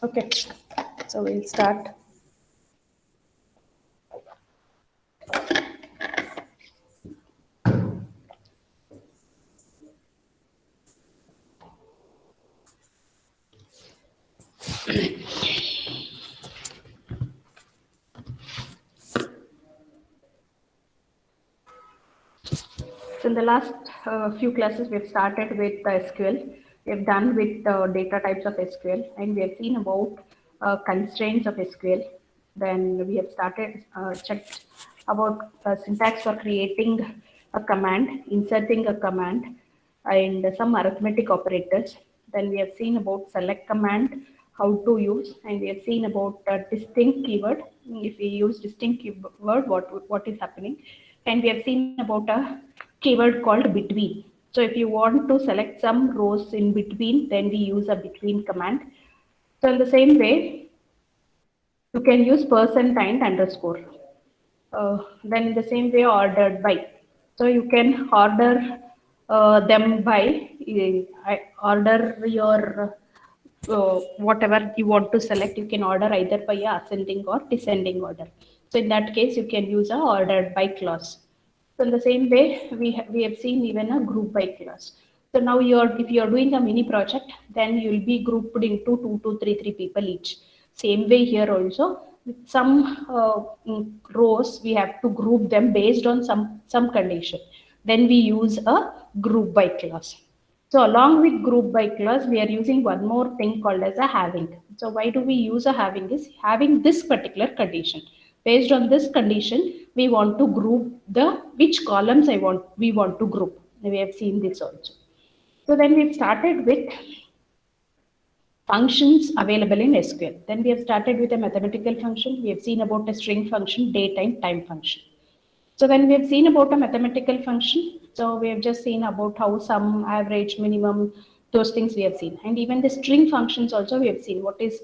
Okay, so we'll start. So in the last few classes, we've started with SQL. We've done with data types of SQL, and we have seen about constraints of SQL. Then we have started checked about syntax for creating a command, inserting a command, and some arithmetic operators. Then we have seen about select command, how to use, and we have seen about distinct keyword. If we use distinct keyword, what is happening, and we have seen about a keyword called between. So if you want to select some rows in between, then we use a between command. So in the same way, you can use percent and underscore. Then in the same way, ordered by. So you can order them by order your whatever you want to select. You can order either by ascending or descending order. So in that case, you can use a ordered by clause. So in the same way, we have seen even a group by class. So now if you're doing a mini project, then you'll be grouped into three people each. Same way here also, with some rows, we have to group them based on some condition. Then we use a group by class. So along with group by class, we are using one more thing called as a having. So why do we use a having is having this particular condition. Based on this condition, we want to group the which columns we want to group. We have seen this also. So then we've started with functions available in SQL. Then we have started with a mathematical function. We have seen about a string function, date and time function. So then we have seen about a mathematical function. So we have just seen about how sum, average, minimum, those things we have seen. And even the string functions also we have seen. What is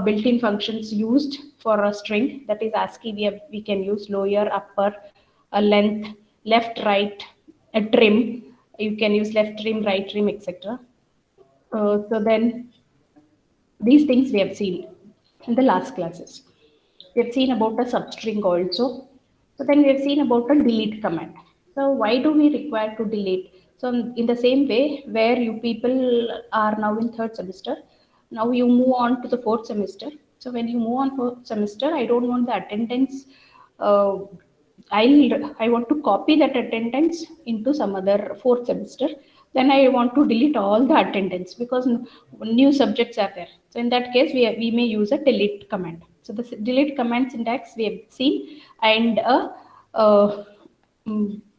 built-in functions used for a string, that is ASCII. We can use lower, upper, a length, left, right, a trim. You can use left trim, right trim, etc. So then these things we have seen in the last classes. We have seen about a substring also. So then we have seen about a delete command. So why do we require to delete? So in the same way, where you people are now in third semester, now you move on to the fourth semester. So when you move on fourth semester, I don't want the attendance. Uh, I want to copy that attendance into some other fourth semester. Then I want to delete all the attendance because new subjects are there. So in that case, we may use a delete command. So the delete command syntax we have seen, and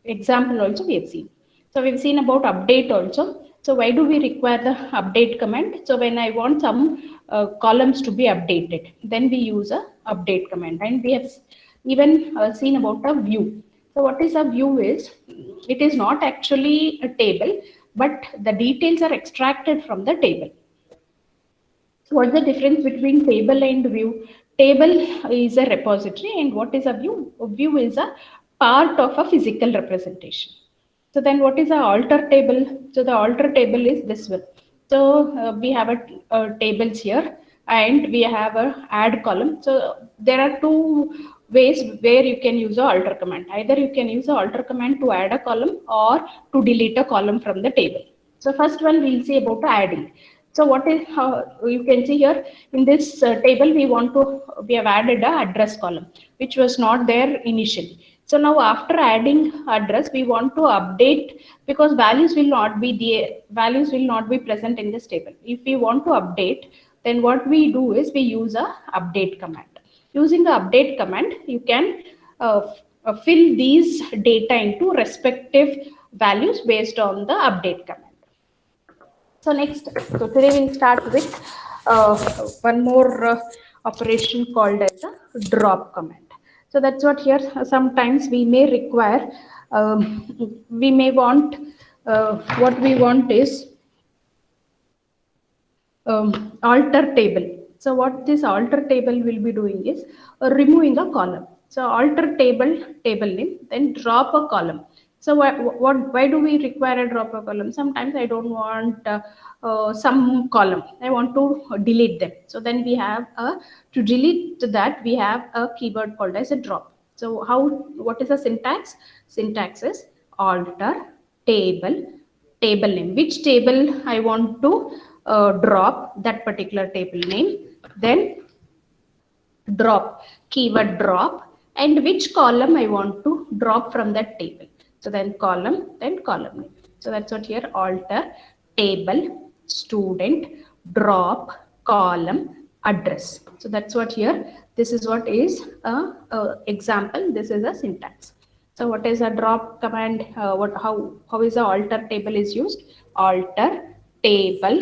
example also we have seen. So we've seen about update also. So why do we require the update command? So when I want some columns to be updated, then we use a update command, and we have even seen about a view. So what is a view is, it is not actually a table, but the details are extracted from the table. So what's the difference between table and view? Table is a repository, and what is a view? A view is a part of a physical representation. So then what is a alter table? So the alter table is this one. So we have a tables here, and we have a add column. So there are two ways where you can use a alter command. Either you can use a alter command to add a column or to delete a column from the table. So first one we'll see about adding. So what is how you can see here in this table, we have added a address column which was not there initially. So now after adding address, we want to update, because values will not be present in this table. If we want to update, then what we do is we use a update command. Using the update command, you can fill these data into respective values based on the update command. So next, so today we'll start with uh, one more operation called as a drop command. So that's what here sometimes we may require, we may want, what we want is alter table. So what this alter table will be doing is removing a column. So alter table name, then drop a column. So why do we require a drop a column? Sometimes I don't want some column. I want to delete them. So then we have to delete that we have a keyword called as a drop. So what is the syntax? Syntax is alter table name. Which table I want to drop that particular table name. Then drop, keyword drop, and which column I want to drop from that table. So then column name. So that's what here, alter table student drop column address. So that's what here, this is what is a example. This is a syntax. So what is a drop command? How is the alter table is used? Alter table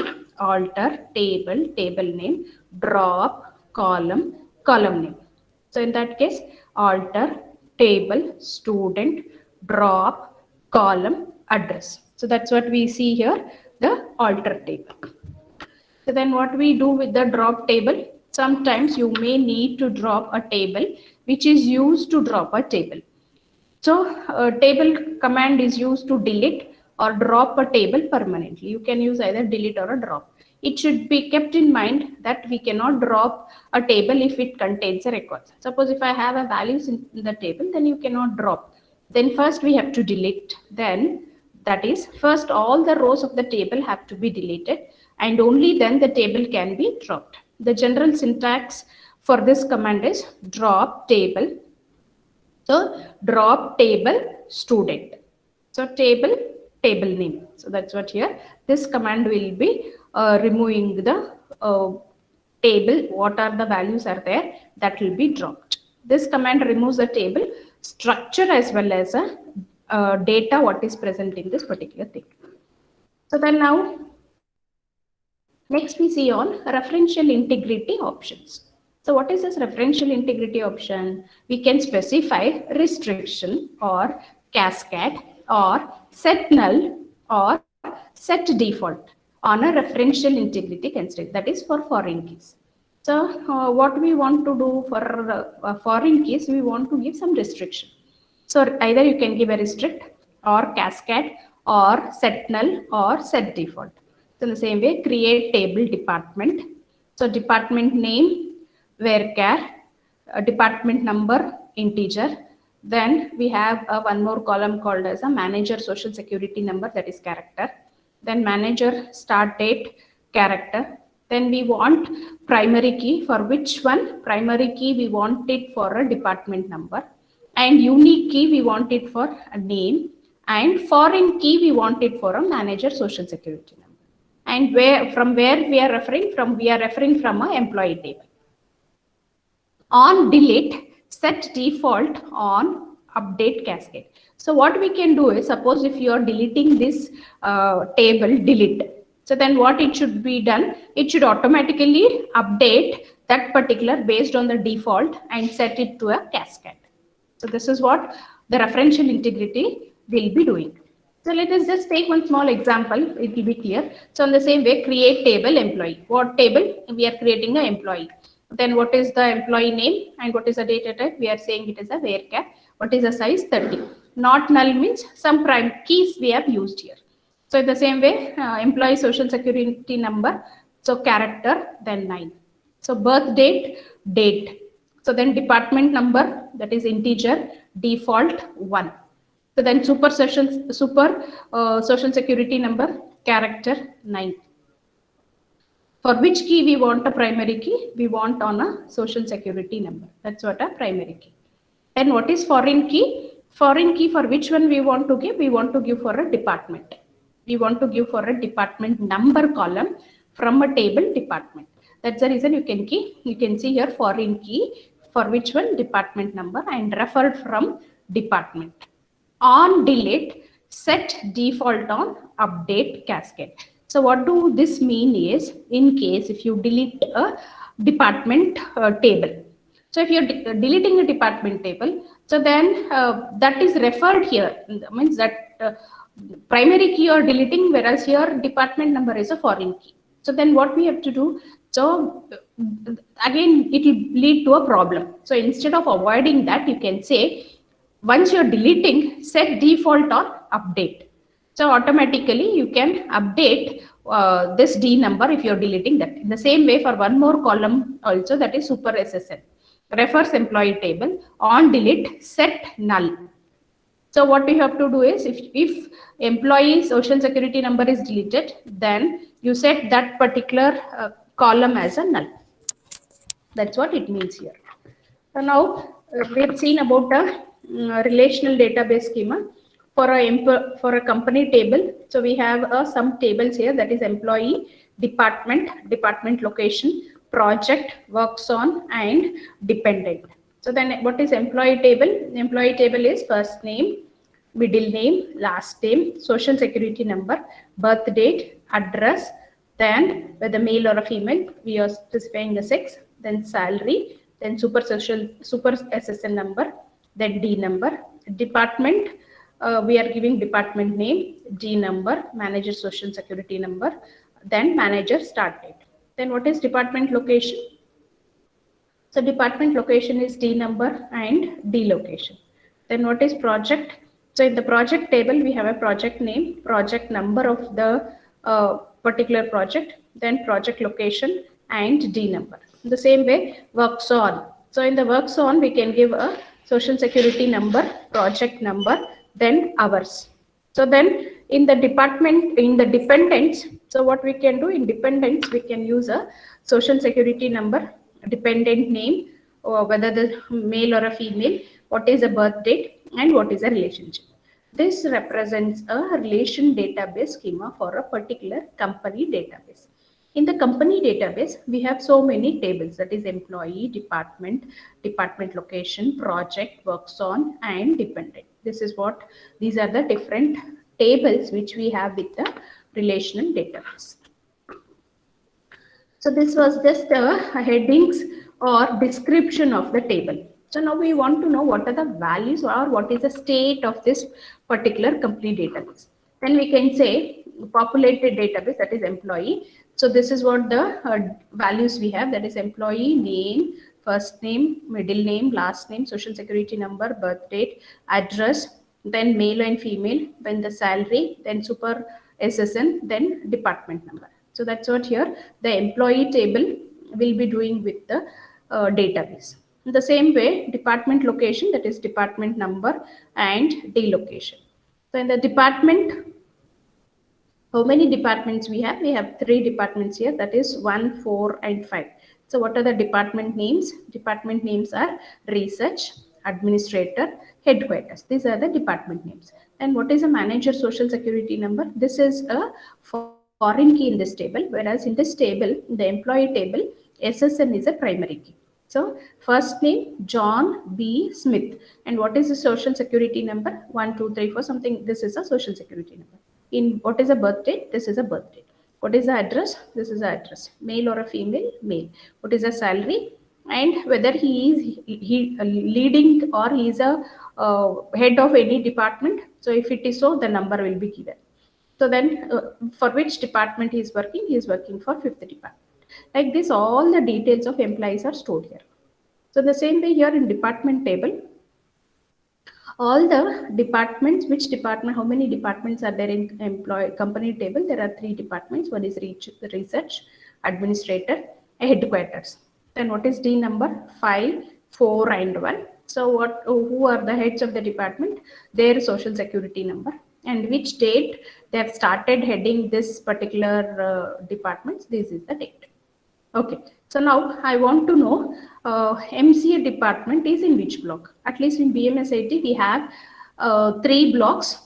table name, drop column name. So in that case, alter table student drop column address. So that's what we see here, the alter table. So then what we do with the drop table? Sometimes you may need to drop a table which is used to drop a table. So table command is used to delete or drop a table permanently. You can use either delete or a drop. It should be kept in mind that we cannot drop a table if it contains a record. Suppose if I have a values in the table, then you cannot drop. Then first we have to delete. Then that is, first all the rows of the table have to be deleted, and only then the table can be dropped. The general syntax for this command is drop table. So drop table student. So table name. So that's what here, this command will be removing the table. What are the values are there, that will be dropped. This command removes the table structure as well as a data what is present in this particular thing. So then now next we see on referential integrity options. So what is this referential integrity option? We can specify restriction or cascade or set null or set default on a referential integrity constraint, that is for foreign keys. So what we want to do for foreign keys, we want to give some restriction. So either you can give a restrict or cascade or set null or set default. So in the same way, create table department. So department name, varchar, department number, integer. Then we have one more column called as a manager social security number, that is character. Then manager start date, character. Then we want primary key. For which one? Primary key we want it for a department number, and unique key we want it for a name, and foreign key we want it for a manager social security number. And from where we are referring from? We are referring from a employee table. On delete, set default on update cascade. So what we can do is, suppose if you are deleting this table delete, so then what it should be done? It should automatically update that particular based on the default and set it to a cascade. So this is what the referential integrity will be doing. So let us just take one small example, it will be clear. So in the same way, create table employee. What table? We are creating an employee. Then what is the employee name and what is the data type? We are saying it is a varchar. What is the size? 30. Not null means some prime keys we have used here. So in the same way, employee social security number. So character, then 9. So birth date, date. So then department number, that is integer, default 1. So then super social security number, character 9. For which key we want a primary key? We want on a social security number. That's what a primary key. And what is foreign key? Foreign key for which one we want to give? We want to give for a department. We want to give for a department number column from a table department. That's the reason you can see here foreign key for which one? Department number, and referred from department. On delete, set default on update cascade. So what do this mean is, in case if you delete a department table. So if you're deleting a department table, so then that is referred here, means that primary key you're deleting, whereas here department number is a foreign key. So then what we have to do? So again, it will lead to a problem. So instead of avoiding that, you can say once you're deleting, set default or update. So automatically you can update this D number if you're deleting that. In the same way, for one more column also, that is super SSN. Refers employee table, on delete, set null. So what we have to do is, if employee social security number is deleted, then you set that particular column as a null. That's what it means here. So now we've seen about a relational database schema for a company table. So we have some tables here, that is employee, department location, project, works on, and dependent. So then what is employee table? Employee table is first name, middle name, last name, social security number, birth date, address, then whether male or a female, we are specifying the sex, then salary, then super SSN number, then D number, department, we are giving department name, D number, manager social security number, then manager start date. Then what is department location? So department location is D number and D location. Then what is project? So in the project table, we have a project name, project number of the particular project, then project location and D number. In the same way, works on. So in the works on, we can give a social security number, project number, then hours. So then in the department, in the dependents, so what we can do in dependents, we can use a social security number, dependent name, or whether the male or a female, what is a birth date, and what is a relationship. This represents a relation database schema for a particular company database. In the company database, we have so many tables, that is employee, department location, project, works on, and dependent. This is what, these are the different tables which we have with the relational database. So this was just a headings or description of the table. So now we want to know what are the values or what is the state of this particular complete database. Then we can say populated database, that is employee. So this is what the values we have, that is employee name, first name, middle name, last name, social security number, birth date, address, then male and female, then the salary, then super SSN, then department number. So that's what here the employee table will be doing with the database. In the same way, department location, that is department number and D location. So in the department, how many departments we have? We have 3 departments here, that is 1, 4, and 5. So what are the department names? Department names are research, administrator, headquarters. These are the department names. And what is a manager social security number? This is a foreign key in this table, whereas in this table, in the employee table, SSN is a primary key. So first name John B. Smith, and what is the social security number? 1, 2, 3, 4 something. This is a social security number. In what is a birth date? This is a birth date. What is the address? This is the address. Male or a female? Male. What is the salary? And whether he is leading or he is a head of any department. So if it is so, the number will be given. So then for which department he is working? He is working for 5th department. Like this, all the details of employees are stored here. So the same way here in department table, all the departments, which department, how many departments are there in employee company table? There are 3 departments. One is research, administrator, headquarters. Then what is D number? 5, 4, and 1. So who are the heads of the department? Their social security number, and which date they have started heading this particular departments. This is the date. Okay, so now I want to know MCA department is in which block? At least in BMS IT we have 3 blocks.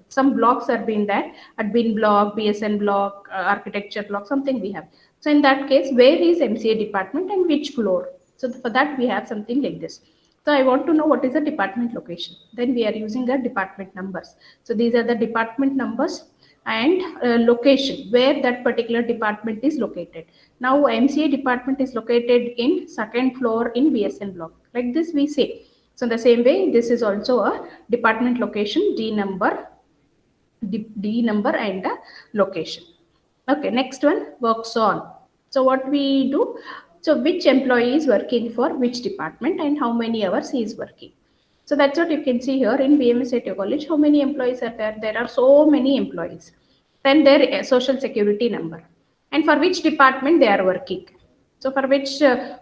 Some blocks are being there, admin block, BSN block, architecture block, something we have. So in that case, where is MCA department and which floor? So for that we have something like this. So I want to know what is the department location. Then we are using the department numbers. So these are the department numbers and location where that particular department is located. Now MCA department is located in 2nd floor in BSN block. Like this we say. So the same way, this is also a department location, D number and the location. Okay, next one, works on. So what we do? So which employee is working for which department and how many hours he is working. So that's what you can see here in BMS ITO College. How many employees are there? There are so many employees. Then their social security number, and for which department they are working. So for which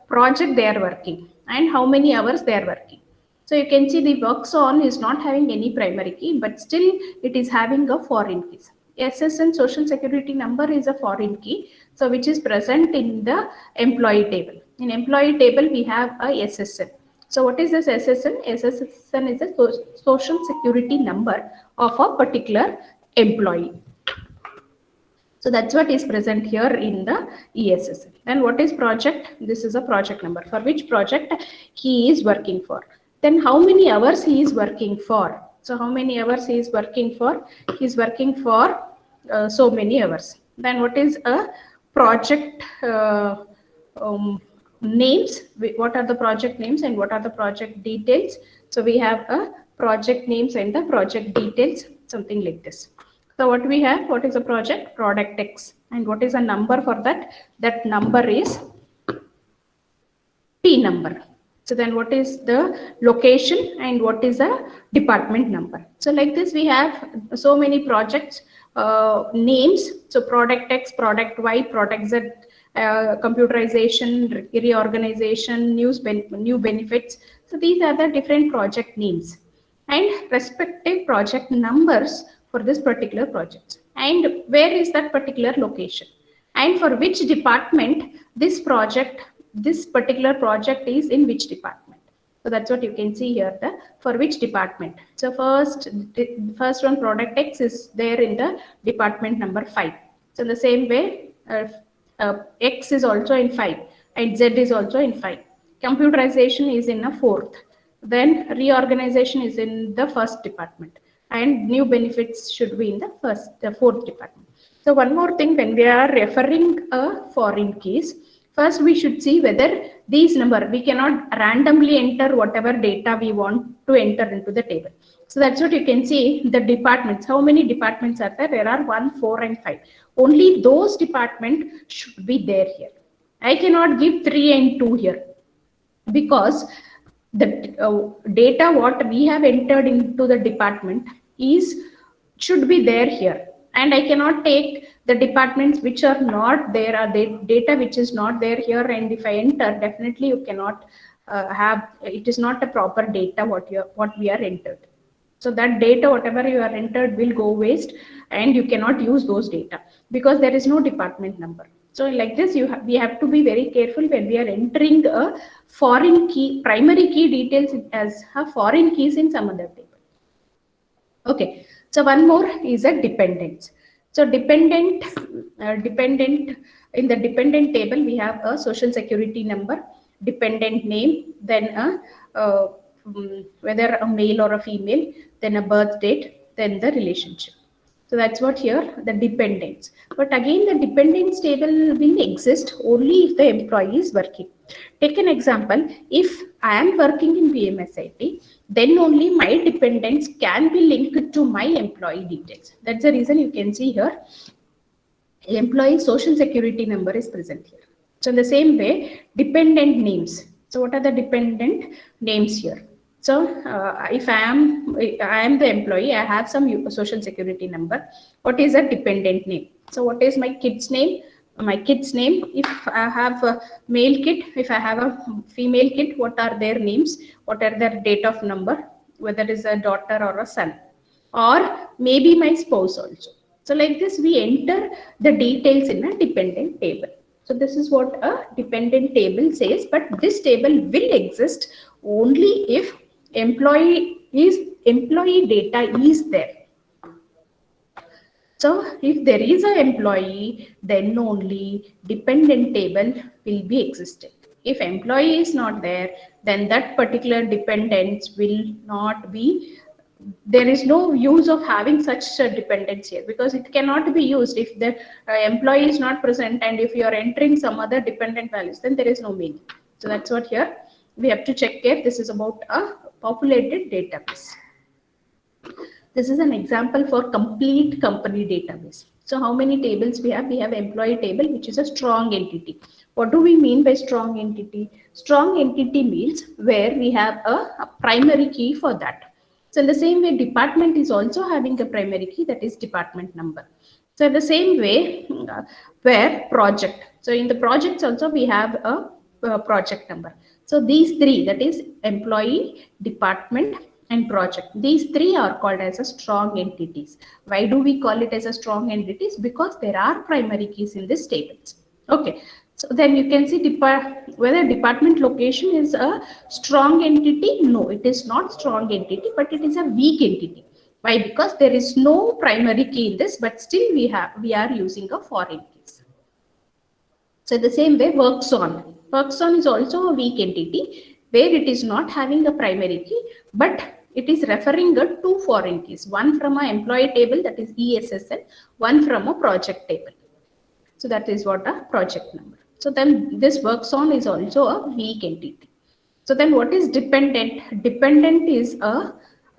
project they are working, and how many hours they are working. So you can see the works on is not having any primary key, but still it is having a foreign key. SSN social security number is a foreign key, so which is present in the employee table. In employee table, we have a SSN. So what is this SSN? SSN is a social security number of a particular employee. So that's what is present here in the ESSN. Then what is project? This is a project number for which project he is working for. Then how many hours he is working for. So how many hours he is working for? He is working for so many hours. Then what is a project names? What are the project names and what are the project details? So we have a project names and the project details, something like this. So what we have, what is a project? Product X. And what is a number for that? That number is P number. So then what is the location and what is the department number? So like this, we have so many projects names. So product X, product Y, product Z, computerization, reorganization, new benefits. So these are the different project names and respective project numbers for this particular project. And where is that particular location? And for which department this particular project is in which department. So that's what you can see here, the for which department. So first one, product X, is there in the department number 5. So in the same way, X is also in 5 and Z is also in 5. Computerization is in a 4th. Then reorganization is in the 1st department and new benefits should be in the 4th department. So one more thing, when we are referring a foreign keys, first we should see whether these number, we cannot randomly enter whatever data we want to enter into the table. So that's what you can see, the departments. How many departments are there? There are 1, 4 and 5. Only those departments should be there here. I cannot give 3 and 2 here because the data what we have entered into the department should be there here. And I cannot take the departments which are not there, or the data which is not there here, and if I enter, definitely you cannot have, it is not a proper data what we are entered. So that data, whatever you are entered, will go waste and you cannot use those data because there is no department number. So like this, we have to be very careful when we are entering a foreign key, primary key details as a foreign keys in some other table. Okay. So one more is a dependence. So dependent in the dependent table, we have a social security number, dependent name, then whether a male or a female, then a birth date, then the relationship. So that's what here, the dependents. But again, the dependents table will exist only if the employee is working. Take an example. If I am working in BMS IT, then only my dependents can be linked to my employee details. That's the reason you can see here, employee social security number is present here. So in the same way, dependent names. So what are the dependent names here? So if I am the employee, I have some social security number. What is a dependent name? So what is my kid's name? My kid's name. If I have a male kid, if I have a female kid, what are their names? What are their date of number? Whether it is a daughter or a son, or maybe my spouse also. So like this, we enter the details in a dependent table. So this is what a dependent table says, but this table will exist only if employee data is there. So if there is an employee, then only dependent table will be existing. If employee is not there, then that particular dependents will not be, there is no use of having such a dependence here because it cannot be used if the employee is not present, and if you are entering some other dependent values, then there is no meaning. So that's what here we have to check here. This is about a populated database. This is an example for complete company database. So how many tables we have? We have employee table, which is a strong entity. What do we mean by strong entity? Strong entity means where we have a primary key for that. So in the same way, department is also having a primary key, that is department number. So in the same way, where project. So in the projects also we have a project number. So these three, that is employee, department, and project. These three are called as a strong entities. Why do we call it as a strong entities? Because there are primary keys in this tables. Okay. So then you can see whether department location is a strong entity. No, it is not strong entity, but it is a weak entity. Why? Because there is no primary key in this, but still we are using a foreign keys. So the same way, works on. Works on is also a weak entity where it is not having a primary key, but it is referring to two foreign keys, one from an employee table, that is ESSN, one from a project table. So that is what a project number. So then this works on is also a weak entity. So then what is dependent? Dependent is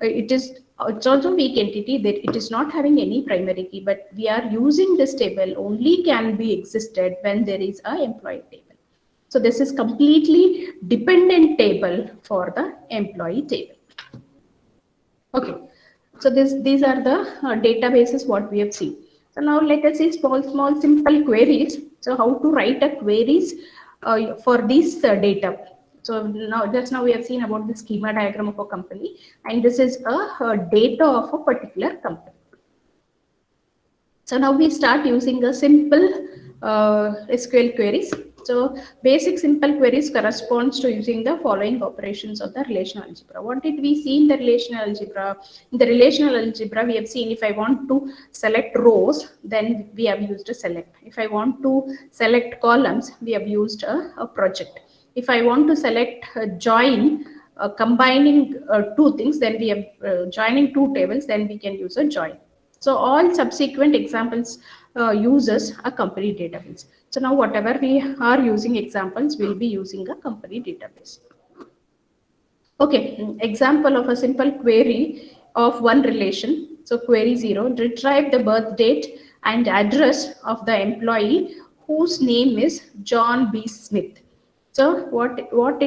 it's also weak entity that it is not having any primary key, but we are using this table only can be existed when there is a employee table. So this is completely dependent table for the employee table. Okay, so these are the databases what we have seen. So now let us see small simple queries. So how to write a queries for this data. So now we have seen about the schema diagram of a company, and this is a data of a particular company. So now we start using a simple SQL queries. So basic simple queries corresponds to using the following operations of the relational algebra. What did we see in the relational algebra? In the relational algebra, we have seen if I want to select rows, then we have used a select. If I want to select columns, we have used a project. If I want to select join, combining two things, then we have joining two tables, then we can use a join. So all subsequent examples uses a company database. So now whatever we are using examples, we'll be using a company database. Okay, example of a simple query of one relation. So query 0, retrieve the birth date and address of the employee whose name is John B. Smith. So what I want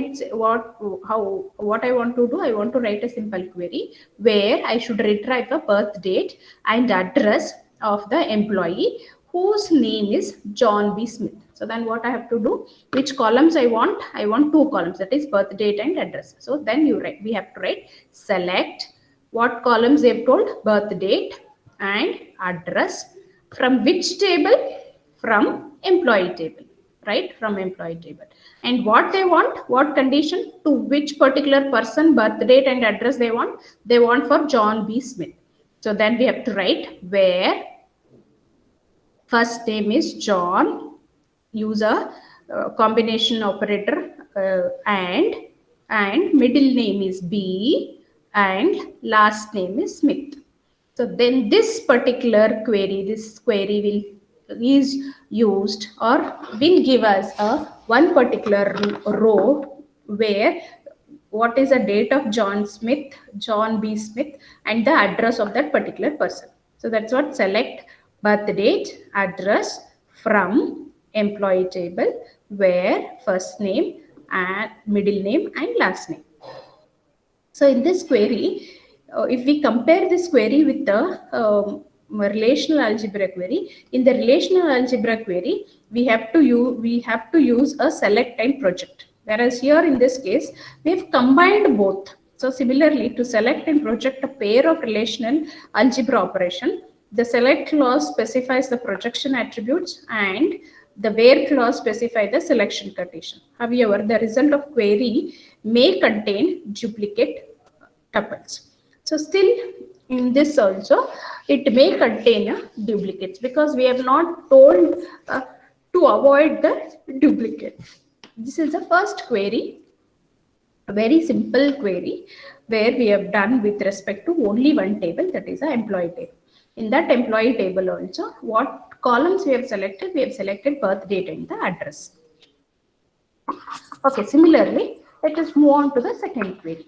to do, I want to write a simple query where I should retrieve the birth date and address of the employee whose name is John B. Smith. So then what I have to do, which columns I want two columns, that is birth date and address. So then we have to write select what columns they have told, birth date and address, from which table, from employee table, right, from employee table. And what they want, what condition, to which particular person, birth date and address they want for John B. Smith. So then we have to write where first name is John, use a combination operator and middle name is B and last name is Smith. So then this particular query, is used or will give us a one particular row where what is the date of John B. Smith, and the address of that particular person. So that's what select birth date, address from employee table, where first name and middle name and last name. So in this query, if we compare this query with the relational algebra query, in the relational algebra query, we have to use a select and project. Whereas here in this case, we have combined both. So similarly, to select and project a pair of relational algebra operation, the select clause specifies the projection attributes and the where clause specifies the selection condition. However, the result of query may contain duplicate tuples. So still in this also, it may contain duplicates because we have not told to avoid the duplicate. This is the first query, a very simple query where we have done with respect to only one table, that is the employee table. In that employee table also, what columns we have selected birth date and the address. Okay, similarly, let us move on to the second query.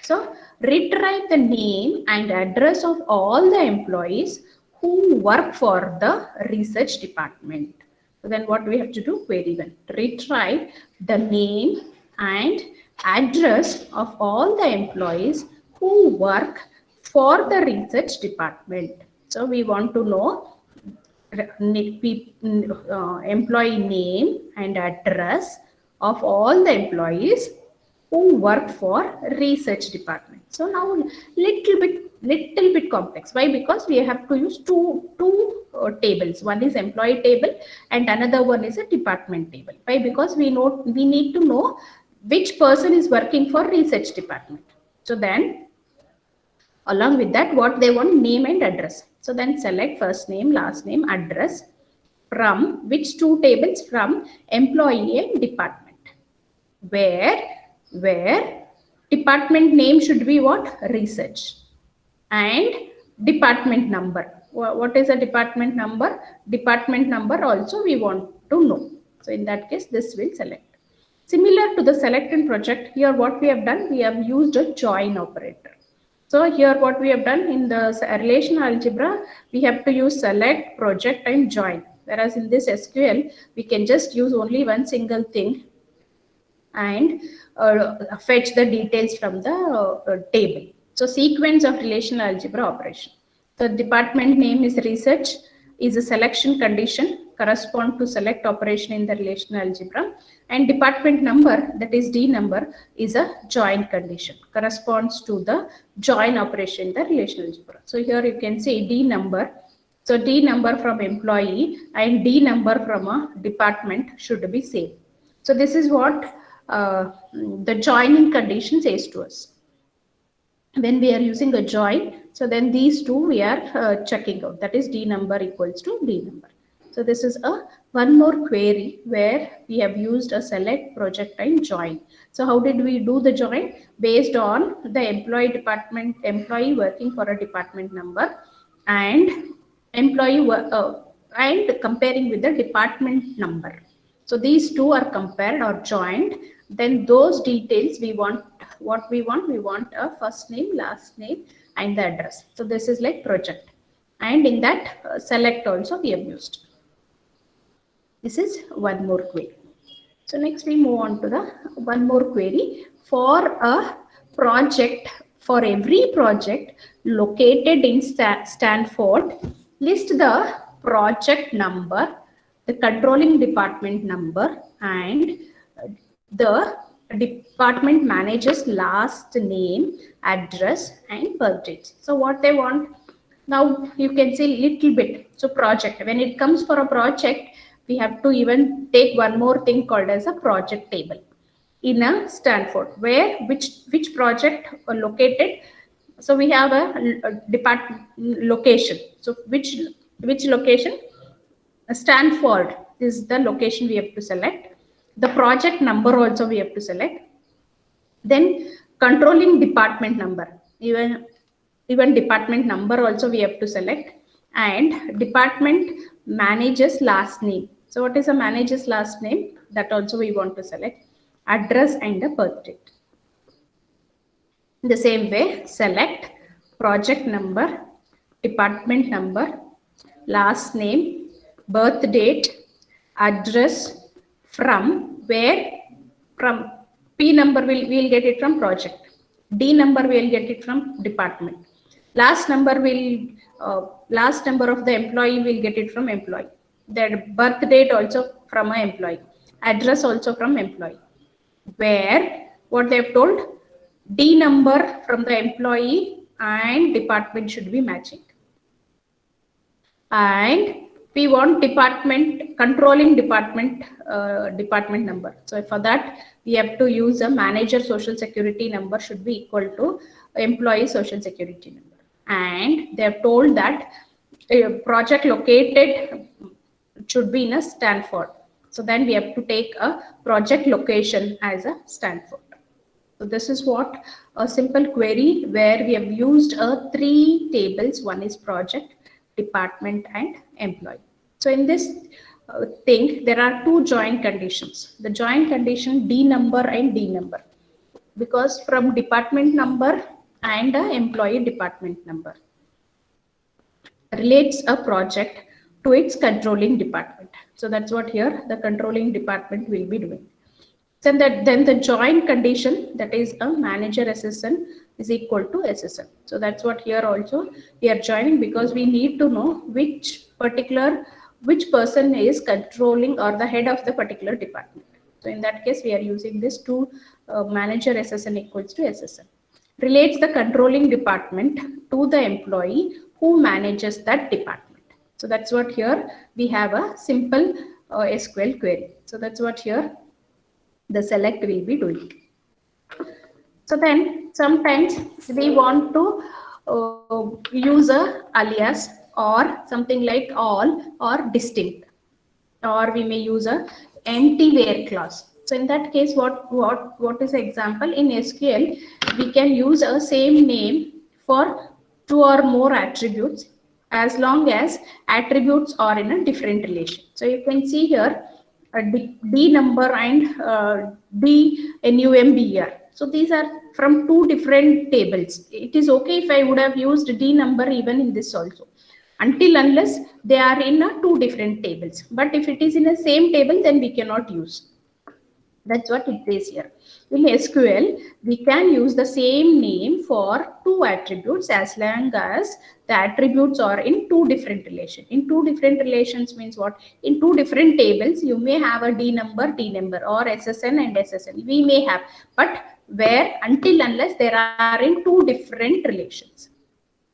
So retrieve the name and address of all the employees who work for the research department. So then what we have to do? Query 1. Retrieve the name and address of all the employees who work for the research department. So we want to know employee name and address of all the employees who work for research department. So now little bit complex. Why? Because we have to use two tables. One is employee table and another one is a department table. Why? Because we need to know which person is working for research department. So then along with that, what they want, name and address. So then select first name, last name, address from which two tables? From employee and department. Where department name should be what? Research. And department number. What is a department number? Department number also we want to know. So in that case, this will select. Similar to the select and project, here what we have done, we have used a join operator. So here what we have done in the relational algebra, we have to use select, project and join. Whereas in this SQL, we can just use only one single thing and fetch the details from the table. So sequence of relational algebra operation. The department name is research, is a selection condition, correspond to select operation in the relational algebra, and department number, that is D number, is a join condition, corresponds to the join operation in the relational algebra. So here you can see D number. So D number from employee and D number from a department should be same. So this is what the joining condition says to us. When we are using a join, so then these two we are checking out, that is D number equals to D number. So this is one more query where we have used a select, project and join. So how did we do the join? Based on the employee working for a department number and employee and comparing with the department number. So these two are compared or joined. Then those details we want, what we want? We want a first name, last name and the address. So this is like project. And in that select also we have used. This is one more query. So next we move on to the one more query for a project. For every project located in Stanford, list the project number, the controlling department number and the department manager's last name, address and birth date. So what they want, now you can see little bit. So project, when it comes for a project, we have to even take one more thing called as a project table in a Stanford, where which project are located. So we have a department location. So which location? Stanford is the location we have to select. The project number also we have to select. Then controlling department number, even department number also we have to select, and department manager's last name. So what is a manager's last name? That also we want to select. Address and the birth date. In the same way, select project number, department number, last name, birth date, address, from where, from P number we'll get it from project, D number we'll get it from department, last number last number of the employee will get it from employee, that birth date also from an employee, address also from employee, where what they have told, D number from the employee and department should be matching, and we want department, controlling department number. So for that we have to use a manager social security number should be equal to employee social security number, and they have told that a project located should be in a Stanford. So then we have to take a project location as a Stanford. So this is what a simple query where we have used three tables. One is project, department and employee. So in this thing, there are two join conditions. The join condition D number and D number, because from department number and employee department number. relates a project to its controlling department. So that's what here the controlling department will be doing. So then the joint condition, that is a manager SSN is equal to SSN. So that's what here also we are joining, because we need to know which person is controlling or the head of the particular department. So in that case, we are using this to manager SSN equals to SSN. Relates the controlling department to the employee who manages that department. So that's what here we have a simple SQL query. So that's what here the select will be doing. So then sometimes we want to use a alias or something like all or distinct, or we may use a empty where clause. So in that case, what is the example? In SQL, we can use a same name for two or more attributes as long as attributes are in a different relation. So you can see here D number and D NUMBR. So these are from two different tables. It is okay if I would have used D number even in this also, unless they are in two different tables. But if it is in the same table, then we cannot use. That's what it says here. In SQL, we can use the same name for two attributes as long as the attributes are in two different relations. In two different relations means what? In two different tables, you may have a D number, or SSN and SSN. We may have, but where unless there are in two different relations.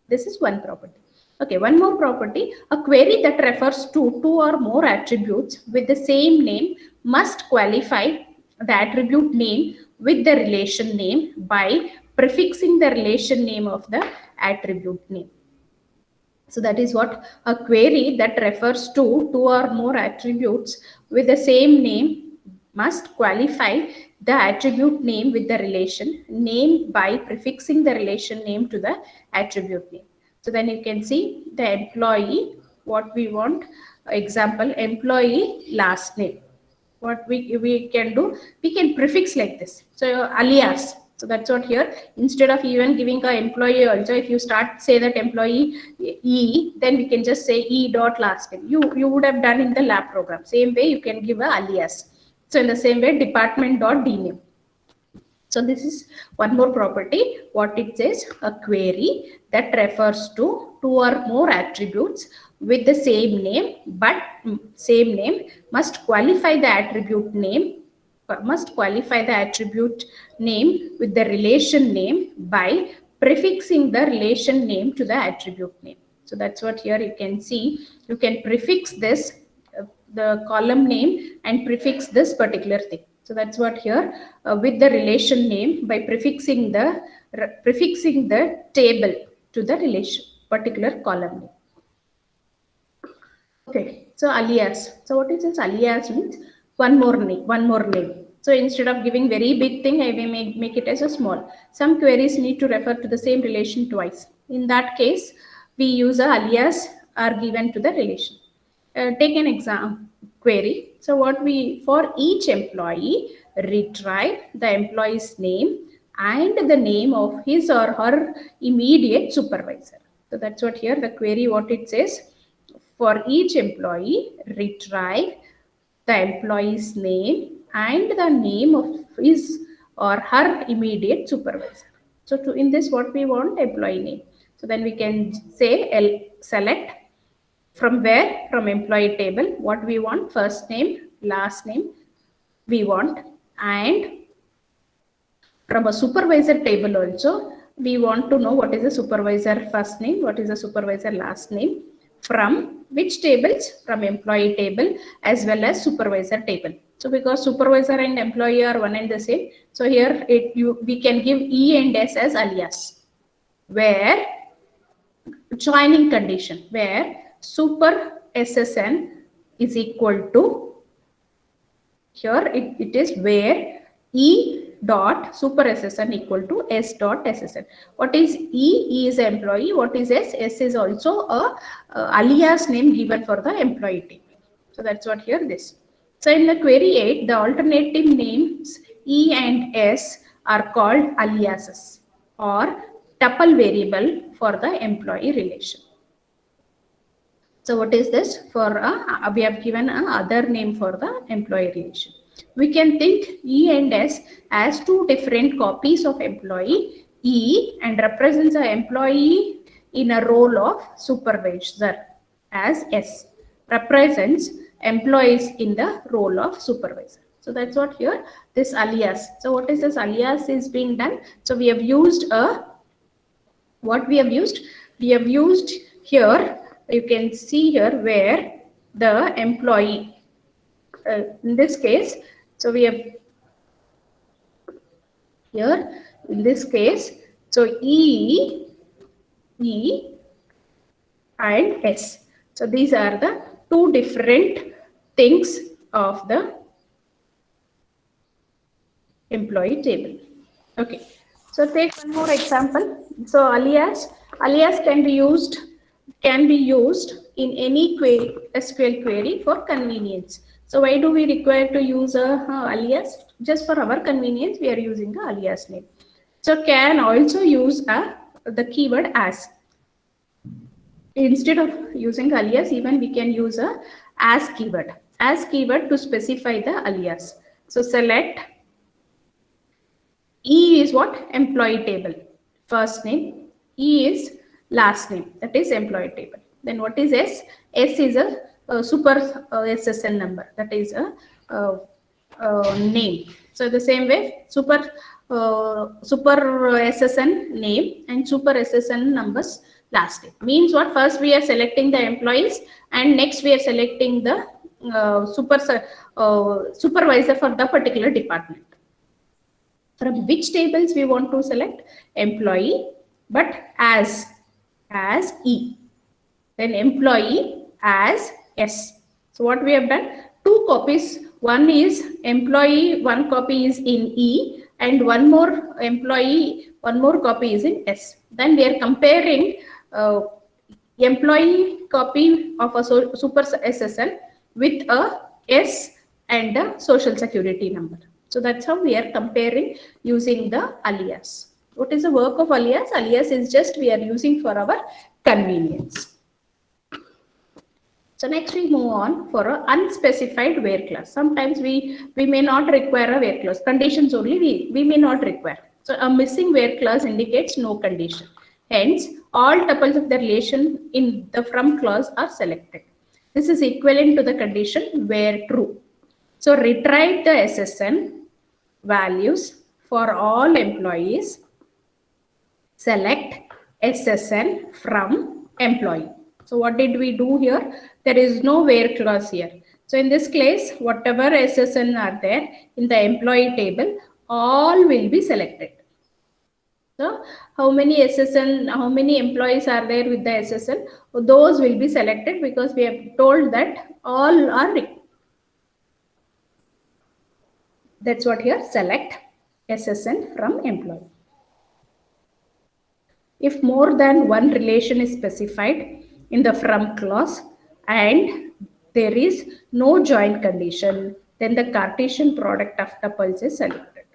This is one property. Okay, one more property. A query that refers to two or more attributes with the same name must qualify the attribute name with the relation name by prefixing the relation name of the attribute name. So that is what a query that refers to two or more attributes with the same name must qualify the attribute name with the relation name by prefixing the relation name to the attribute name. So then you can see the employee, what we want, example, employee last name. What we can do, we can prefix like this. So alias. So that's what here, instead of even giving a employee also, if you start say that employee E, then we can just say E dot last name. You would have done in the lab program. Same way you can give a alias. So in the same way, department dot D name. So this is one more property. What it says, a query that refers to two or more attributes with the same name, but same name must qualify the attribute name with the relation name by prefixing the relation name to the attribute name. So that's what here you can see. You can prefix this the column name and prefix this particular thing. So that's what here with the relation name by prefixing the table to the relation particular column name. Okay, so alias. So what is this alias means? One more name. So instead of giving very big thing, I may make it as a small. Some queries need to refer to the same relation twice. In that case, we use a alias are given to the relation. Take an example query. So for each employee, retrieve the employee's name and the name of his or her immediate supervisor. So that's what here the query, what it says. For each employee, retrieve the employee's name and the name of his or her immediate supervisor. So in this, what we want, employee name. So then we can say select from where, from employee table, what we want, first name, last name we want, and from a supervisor table also we want to know what is the supervisor first name, what is the supervisor last name, from which tables, from employee table as well as supervisor table. So because supervisor and employee are one and the same, so here we can give E and S as alias, where joining condition, where super SSN is equal to, here it is where E dot super SSN equal to S dot SSN. What is E? E is employee. What is S? S is also a alias name given for the employee table. So that's what here this. So in the query 8, the alternative names E and S are called aliases or tuple variable for the employee relation. So what is this? For we have given a other name for the employee relation. We can think E and S as two different copies of employee. E and represents an employee in a role of supervisor, as S represents employees in the role of supervisor. So that's what here this alias. So what is this alias is being done? So we have used a what we have used? We have used here, you can see here where the employee, in this case, so we have here in this case, so E and S. So these are the two different things of the employee table. Okay. So take one more example. So alias can be used in any query, SQL query for convenience. So why do we require to use a alias? Just for our convenience, we are using the alias name. So can also use the keyword as. Instead of using alias, even we can use a as keyword to specify the alias. So select E is what? Employee table. First name. E is last name. That is employee table. Then what is S? S is a super SSN number. That is a name. So the same way, super SSN name and super SSN numbers last name. Means what? First we are selecting the employees and next we are selecting the supervisor for the particular department. From which tables we want to select? Employee, but as E. Then employee as S. So what we have done? Two copies. One is employee, one copy is in E, and one more copy is in S. Then we are comparing employee copy of a super SSN with a S and a social security number. So that's how we are comparing using the alias. What is the work of alias? Alias is just we are using for our convenience. So next we move on for an unspecified where clause. Sometimes we may not require a where clause. Conditions only we may not require. So a missing where clause indicates no condition. Hence, all tuples of the relation in the from clause are selected. This is equivalent to the condition where true. So retrieve the SSN values for all employees. Select SSN from employee. So what did we do here? There is no where clause here. So in this case, whatever SSN are there in the employee table, all will be selected. So how many employees are there with the SSN? Those will be selected because we have told that all are required. That's what here, select SSN from employee. If more than one relation is specified in the from clause and there is no join condition, then the Cartesian product of tuples is selected.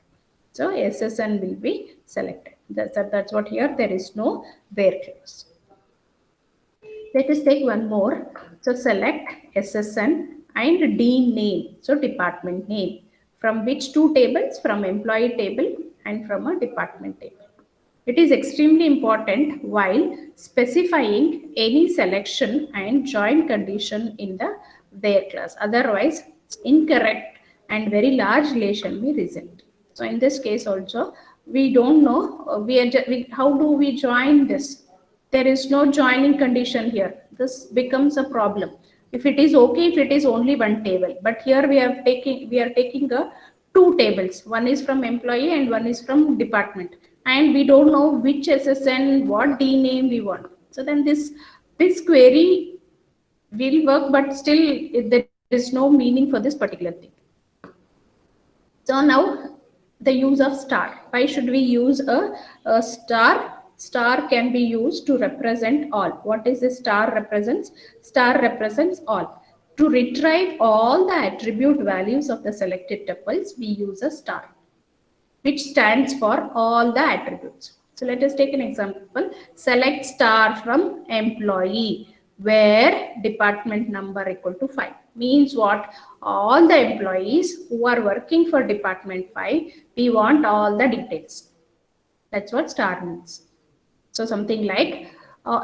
So SSN will be selected. That's what here, there is no where clause. Let us take one more. So select SSN and D name, so department name. From which two tables? From employee table and from a department table. It is extremely important while specifying any selection and join condition in the where clause. Otherwise, incorrect and very large relation may result. So in this case also, we don't know how do we join this. There is no joining condition here. This becomes a problem. If it is okay, if it is only one table, but here we are taking two tables. One is from employee and one is from department, and we don't know which SSN, what D name we want. So then this query will work, but still there is no meaning for this particular thing. So now the use of star. Why should we use a star? Star can be used to represent all. What is this star represents? Star represents all. To retrieve all the attribute values of the selected tuples, we use a star, which stands for all the attributes. So let us take an example. Select star from employee. where department number equal to 5. Means what? All the employees who are working for department 5, we want all the details. That's what star means. So something like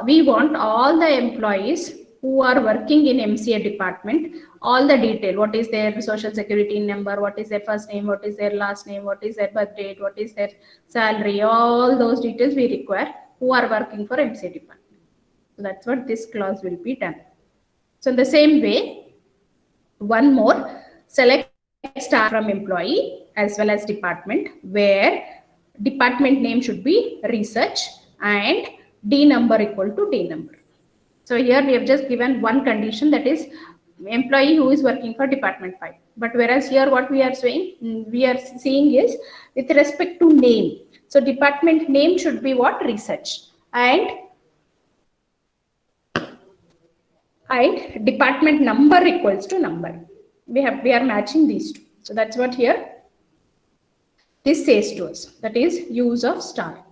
we want all the employees who are working in MCA department, all the detail, what is their social security number, what is their first name, what is their last name, what is their birth date, what is their salary, all those details we require who are working for MCA department. So that's what this clause will be done. So in the same way, one more, select star from employee as well as department, where department name should be research and D number equal to D number. So here we have just given one condition, that is employee who is working for department 5. But whereas here what we are saying, we are seeing is with respect to name. So department name should be what? Research. And department number equals to number. We are matching these two. So that's what here this says to us, that is use of star.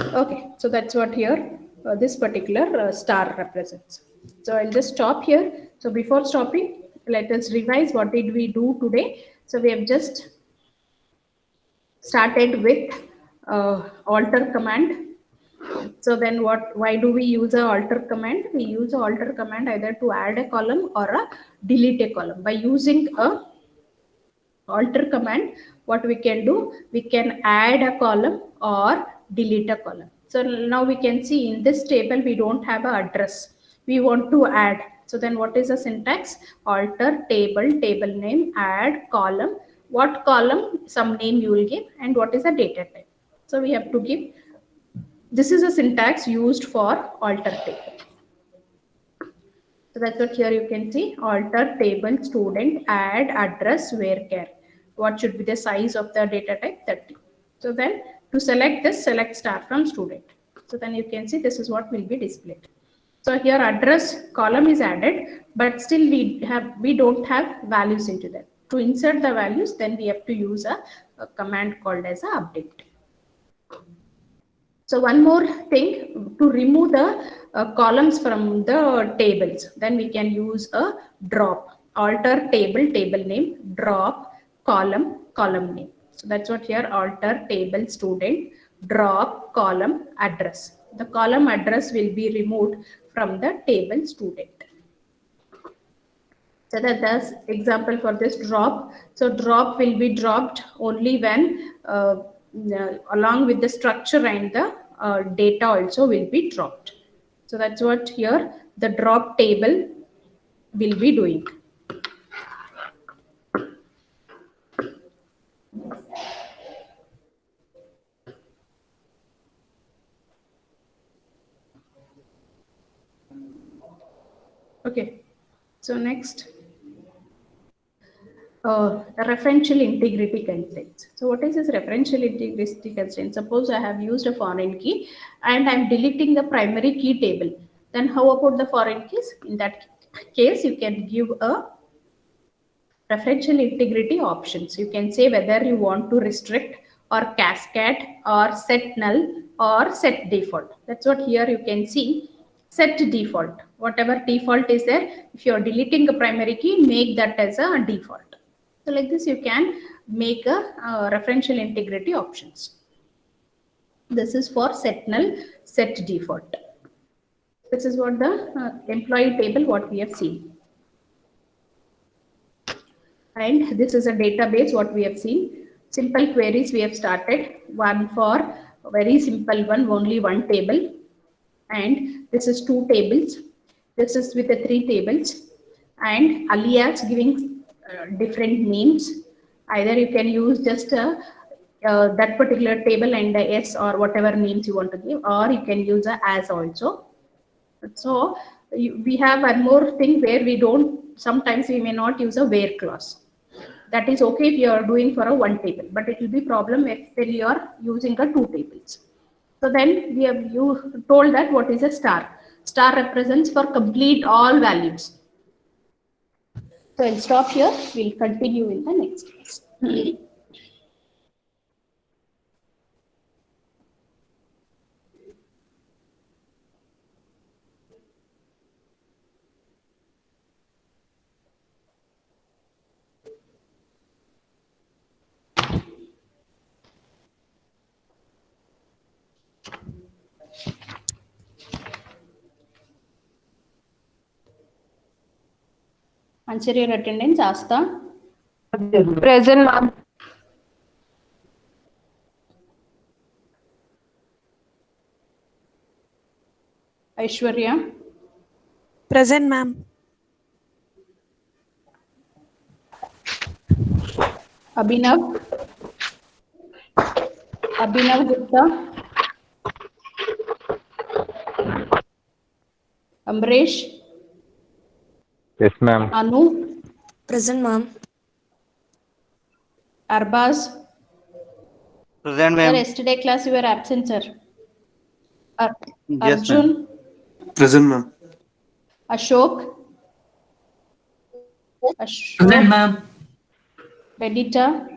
Okay, so that's what here this particular star represents. So I'll just stop here. So before stopping, let us revise what did we do today. So we have just started with alter command. So then why do we use a alter command? We use a alter command either to add a column or a delete a column. By using a alter command, what we can do, we can add a column or delete a column. So now we can see in this table we don't have an address, we want to add. So then what is the syntax? Alter table, table name, add column. What column? Some name you will give, and what is the data type. So we have to give, this is a syntax used for alter table. So that's what here you can see, alter table student, add address, varchar. What should be the size of the data type? 30. So then to select this, select star from student. So then you can see this is what will be displayed. So here address column is added, but still we don't have values into that. To insert the values, then we have to use a command called as a update. So one more thing, to remove the columns from the tables, then we can use a drop. Alter table, table name, drop column, column name. So that's what here, alter table student, drop column address. The column address will be removed from the table student. So that's example for this drop. So drop will be dropped only when along with the structure and the data also will be dropped. So that's what here the drop table will be doing. Okay, so next, referential integrity constraints. So what is this referential integrity constraint? Suppose I have used a foreign key and I'm deleting the primary key table. Then how about the foreign keys? In that case, you can give a referential integrity options. You can say whether you want to restrict or cascade or set null or set default. That's what here you can see, set default. Whatever default is there, if you are deleting a primary key, make that as a default. So like this, you can make a referential integrity options. This is for set null, set default. This is what the employee table, what we have seen. And this is a database, what we have seen. Simple queries we have started. One for very simple one, only one table. And this is 2 tables. This is with the 3 tables. And alias giving different names. Either you can use just that particular table and the S or whatever names you want to give, or you can use a as also. So we have one more thing where we don't, sometimes we may not use a where clause. That is okay if you are doing for a 1 table, but it will be problem if when you are using a 2 tables. So then we have told that what is a star. Star represents for complete all values. So I'll stop here. We'll continue in the next class. Answer your attendance. Asta. Present, ma'am. Aishwarya. Present, ma'am. Abhinav. Abhinav Gupta. Amresh. Yes, ma'am. Anu. Present, ma'am. Arbaz. Present, Sir, ma'am. yesterday class you were absent, sir. Yes, Arjun. Present, ma'am. Ashok. Present, ma'am. Benita.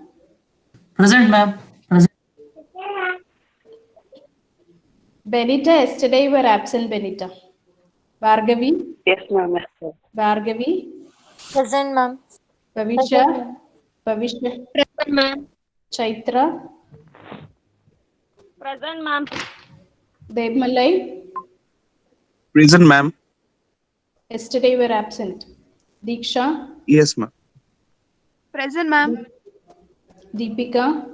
Present, ma'am. Present. Benita, yesterday you were absent, Benita. Bhargavi. Yes, ma'am. Bhargavi. Present, ma'am. Pavisha. Pavisha. Present, ma'am. Chaitra. Present, ma'am. Devmalai. Present, ma'am. Yesterday you were absent. Diksha. Yes, ma'am. Present, ma'am. Deepika.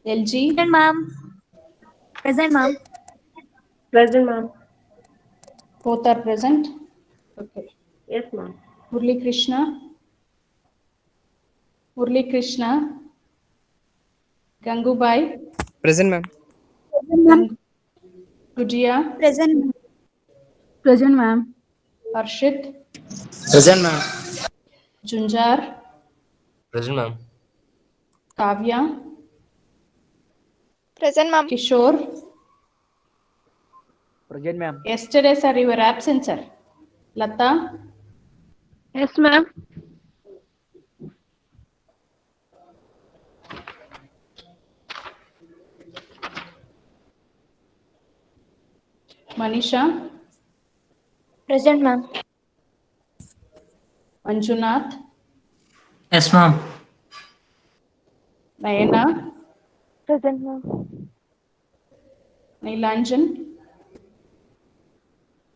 LG. Present, ma'am. Present, ma'am. Present, ma'am. Both are present. Okay. Yes, ma'am. Murli Krishna. Murli Krishna. Gangubai. Present, ma'am. Gujiya. Present, ma'am. Present, ma'am. Arshit. Present, ma'am. Junjar. Present, ma'am. Kavya. Present, ma'am. Kishore. Present, ma'am. Yesterday, sir, you were absent, sir. Lata. Yes, ma'am. Manisha. Present, ma'am. Manjunath. Yes, ma'am. Nayana. Present, ma'am. Nilanjan.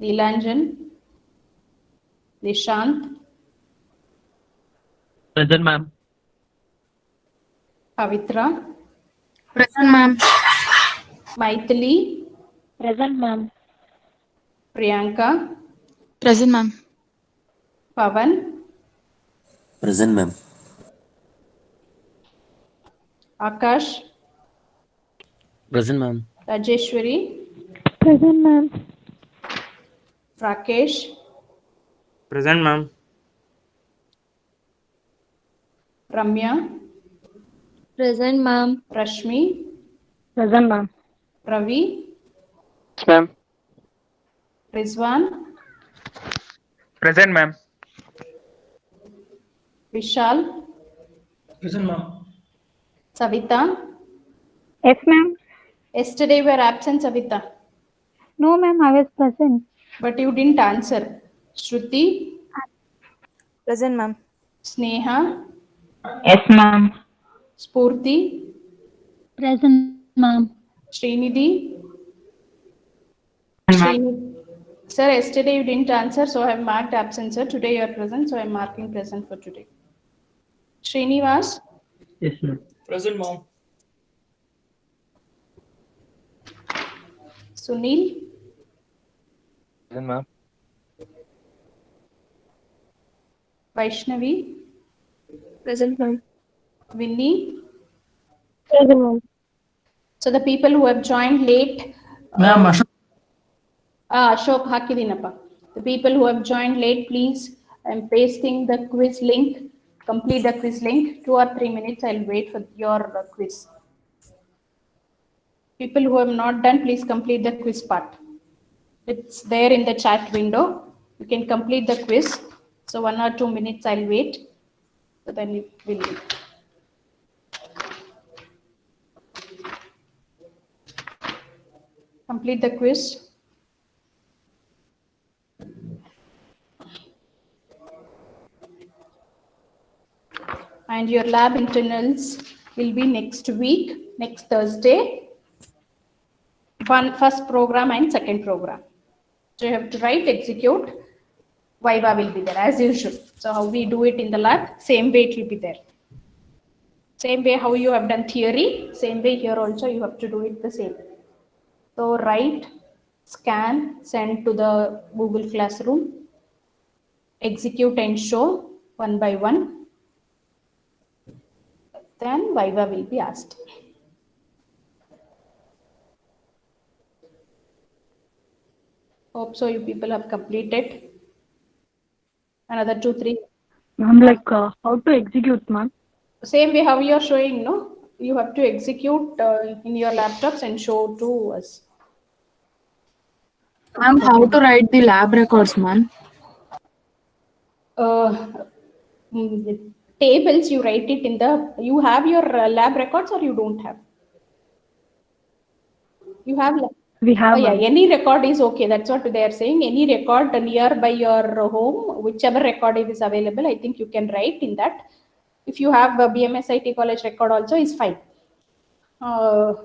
Nilanjan. Nishant. Present, ma'am. Pavitra. Present, ma'am. Maithili. Present, ma'am. Priyanka. Present, ma'am. Pavan. Present, ma'am. Akash. Present, ma'am. Rajeshwari. Present, ma'am. Rakesh. Present, ma'am. Ramya. Present, ma'am. Rashmi. Present, ma'am. Ravi. Yes, ma'am. Rizwan. Present, ma'am. Vishal. Present, ma'am. Savita. Yes, ma'am. Yesterday you were absent, Savita. No, ma'am. I was present. But you didn't answer. Shruti. Present, ma'am. Sneha. Yes, ma'am. Spurti. Present, ma'am. Srinidhi. Sir, yesterday you didn't answer, so I have marked absent, sir. Today you are present, so I am marking present for today. Srinivas. Yes, ma'am. Present, ma'am. Sunil. Present, ma'am. Vaishnavi. Present, ma'am. Vinny. Present, ma'am. So the people who have joined late. Ma'am, Ashok. Ashok Hakidinappa. The people who have joined late, please, I'm pasting the quiz link. Complete the quiz link. 2 or 3 minutes, I'll wait for your quiz. People who have not done, please complete the quiz part. It's there in the chat window. You can complete the quiz. So 1 or 2 minutes, I'll wait. So then it will be. Complete the quiz. And your lab internals will be next week, next Thursday. First program and second program. So you have to write, execute. Viva will be there as usual. So how we do it in the lab, same way it will be there. Same way how you have done theory, same way here also you have to do it the same. So write, scan, send to the Google Classroom, execute and show one by one. Then Viva will be asked. Hope so you people have completed. Another 2, 3. Ma'am, like how to execute, ma'am? Same way how you are showing, no? You have to execute in your laptops and show to us. Ma'am, how to write the lab records, ma'am? The tables you write it in the, you have your lab records or you don't have? You have. We have. Oh, yeah, any record is okay. That's what they are saying. Any record nearby your home, whichever record is available, I think you can write in that. If you have a BMSIT college record also is fine. Ma'am,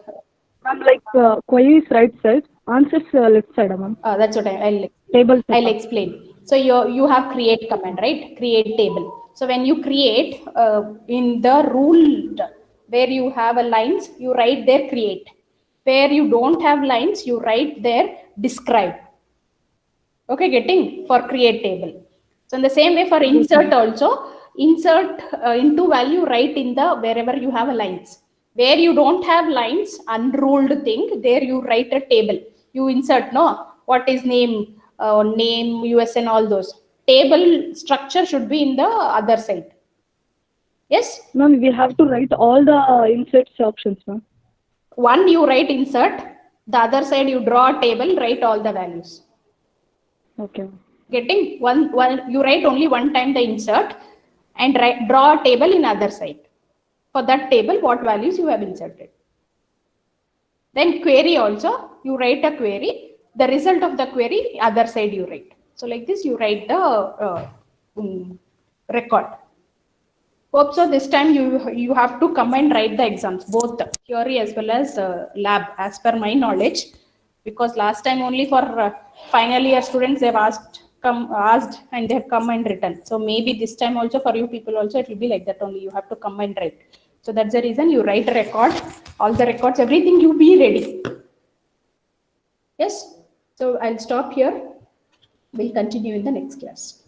like query is right side, answers left side, ma'am. That's what I'll Table. I'll explain. So you have create command, right? Create table. So when you create in the rule where you have a lines, you write there create. Where you don't have lines, you write there describe. Okay, getting for create table. So in the same way for insert also, insert into value, write in the wherever you have a lines. Where you don't have lines, unruled thing, there you write a table. You insert, no, what is name, name, USN, all those. Table structure should be in the other side. Yes? Ma'am, we have to write all the inserts options, ma'am. One you write insert, the other side you draw a table, write all the values. Okay. Getting one you write only one time the insert and draw a table in other side. For that table, what values you have inserted. Then query also, you write a query, the result of the query, other side you write. So like this, you write the record. Hope so this time you have to come and write the exams, both theory as well as lab, as per my knowledge. Because last time only for final year students they've asked and they have come and written. So maybe this time also for you people also it will be like that only. You have to come and write. So that's the reason you write a record, all the records, everything you be ready. Yes. So I'll stop here. We'll continue in the next class.